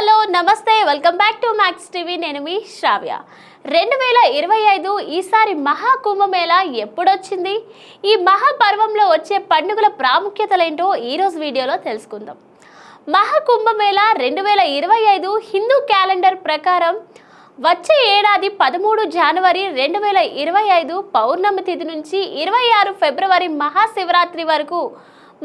Hello నమస్తే welcome back to max TV. నేను మీ శ్రావ్య. 2025 ఈసారి మహాకుంభమేళా ఎప్పుడొచ్చింది? ఈ మహాపర్వంలో వచ్చే పండుగల ప్రాముఖ్యతలేంటో ఈరోజు వీడియోలో తెలుసుకుందాం. మహాకుంభమేళా 2025 హిందూ క్యాలెండర్ ప్రకారం వచ్చే ఏడాది 13 జనవరి 2025 పౌర్ణమి తిథి నుంచి 26 ఫిబ్రవరి మహాశివరాత్రి వరకు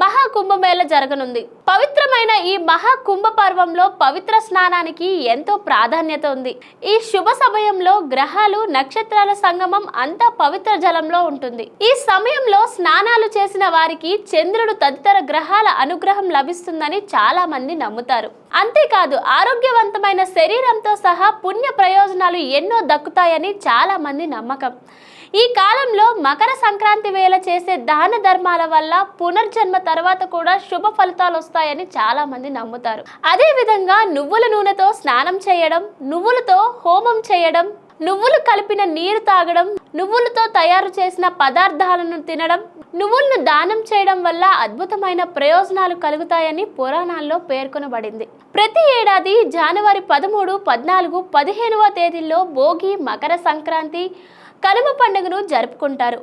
మహాకుంభమేళ జరగనుంది. పవిత్రమైన ఈ మహాకుంభ పర్వంలో పవిత్ర స్నానానికి ఎంతో ప్రాధాన్యత ఉంది. ఈ శుభ సమయంలో గ్రహాలు నక్షత్రాల సంగమం అంతా పవిత్ర జలంలో ఉంటుంది. ఈ సమయంలో స్నానాలు చేసిన వారికి చంద్రుడు తదితర గ్రహాల అనుగ్రహం లభిస్తుందని చాలా మంది నమ్ముతారు. అంతేకాదు ఆరోగ్యవంతమైన శరీరంతో సహా పుణ్య ప్రయోజనాలు ఎన్నో దక్కుతాయని చాలా మంది నమ్మకం. ఈ కాలంలో మకర సంక్రాంతి వేళ చేసే దాన ధర్మాల వల్ల పునర్జన్మ తర్వాత కూడా శుభ ఫలితాలు వస్తాయని చాలా మంది నమ్ముతారు. అదే విధంగా నువ్వుల నూనెతో స్నానం చేయడం, నువ్వులతో హోమం చేయడం, నువ్వులు కలిపిన నీరు తాగడం, నువ్వులతో తయారు చేసిన పదార్థాలను తినడం, నువ్వులను దానం చేయడం వల్ల అద్భుతమైన ప్రయోజనాలు కలుగుతాయని పురాణాల్లో పేర్కొనబడింది. ప్రతి ఏడాది జనవరి 13, 14, 15వ తేదీల్లో భోగి, మకర సంక్రాంతి, కనుమ పండుగను జరుపుకుంటారు.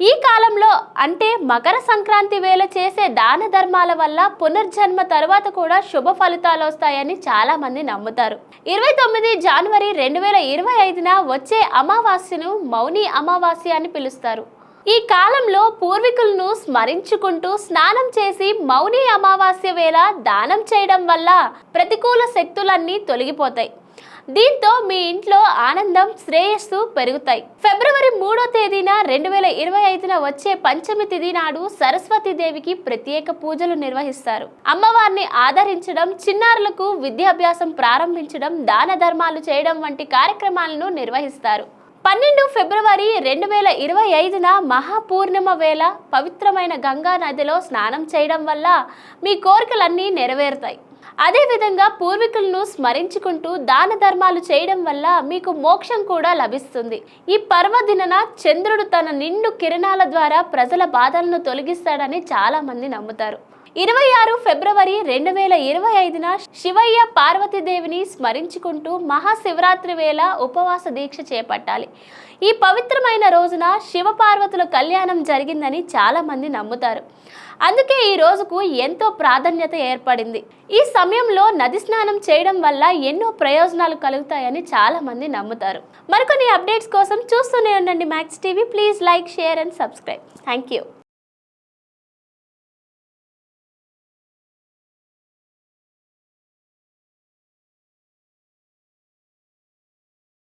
ఈ కాలంలో అంటే మకర సంక్రాంతి వేళ చేసే దాన ధర్మాల వల్ల పునర్జన్మ తర్వాత కూడా శుభ ఫలితాలు వస్తాయని చాలా మంది నమ్ముతారు. 29 జనవరి 2025న వచ్చే అమావాస్యను మౌని అమావాస్య అని పిలుస్తారు. ఈ కాలంలో పూర్వీకులను స్మరించుకుంటూ స్నానం చేసి మౌని అమావాస్య వేళ దానం చేయడం వల్ల ప్రతికూల శక్తులన్నీ తొలగిపోతాయి. దీంతో మీ ఇంట్లో ఆనందం, శ్రేయస్సు పెరుగుతాయి. ఫిబ్రవరి 3వ తేదీన 2025న వచ్చే పంచమి తిథి నాడు సరస్వతీదేవికి ప్రత్యేక పూజలు నిర్వహిస్తారు. అమ్మవారిని ఆదరించడం, చిన్నారులకు విద్యాభ్యాసం ప్రారంభించడం, దాన ధర్మాలు చేయడం వంటి కార్యక్రమాలను నిర్వహిస్తారు. 12 ఫిబ్రవరి 2025న మహాపూర్ణిమ వేళ పవిత్రమైన గంగా నదిలో స్నానం చేయడం వల్ల మీ కోరికలన్నీ నెరవేరుతాయి. అదేవిధంగా పూర్వీకులను స్మరించుకుంటూ దాన ధర్మాలు చేయడం వల్ల మీకు మోక్షం కూడా లభిస్తుంది. ఈ పర్వదినన చంద్రుడు తన నిండు కిరణాల ద్వారా ప్రజల బాధలను తొలగిస్తాడని చాలా మంది నమ్ముతారు. 26 ఫిబ్రవరి 2025న శివయ్య పార్వతీదేవిని స్మరించుకుంటూ మహాశివరాత్రి వేళ ఉపవాస దీక్ష చేపట్టాలి. ఈ పవిత్రమైన రోజున శివపార్వతుల కళ్యాణం జరిగిందని చాలా మంది నమ్ముతారు. అందుకే ఈ రోజుకు ఎంతో ప్రాధాన్యత ఏర్పడింది. ఈ సమయంలో నది స్నానం చేయడం వల్ల ఎన్నో ప్రయోజనాలు కలుగుతాయని చాలా మంది నమ్ముతారు. మరికొన్ని అప్డేట్స్ కోసం చూస్తూనే ఉండండి max TV. Please like, share and subscribe. Thank you.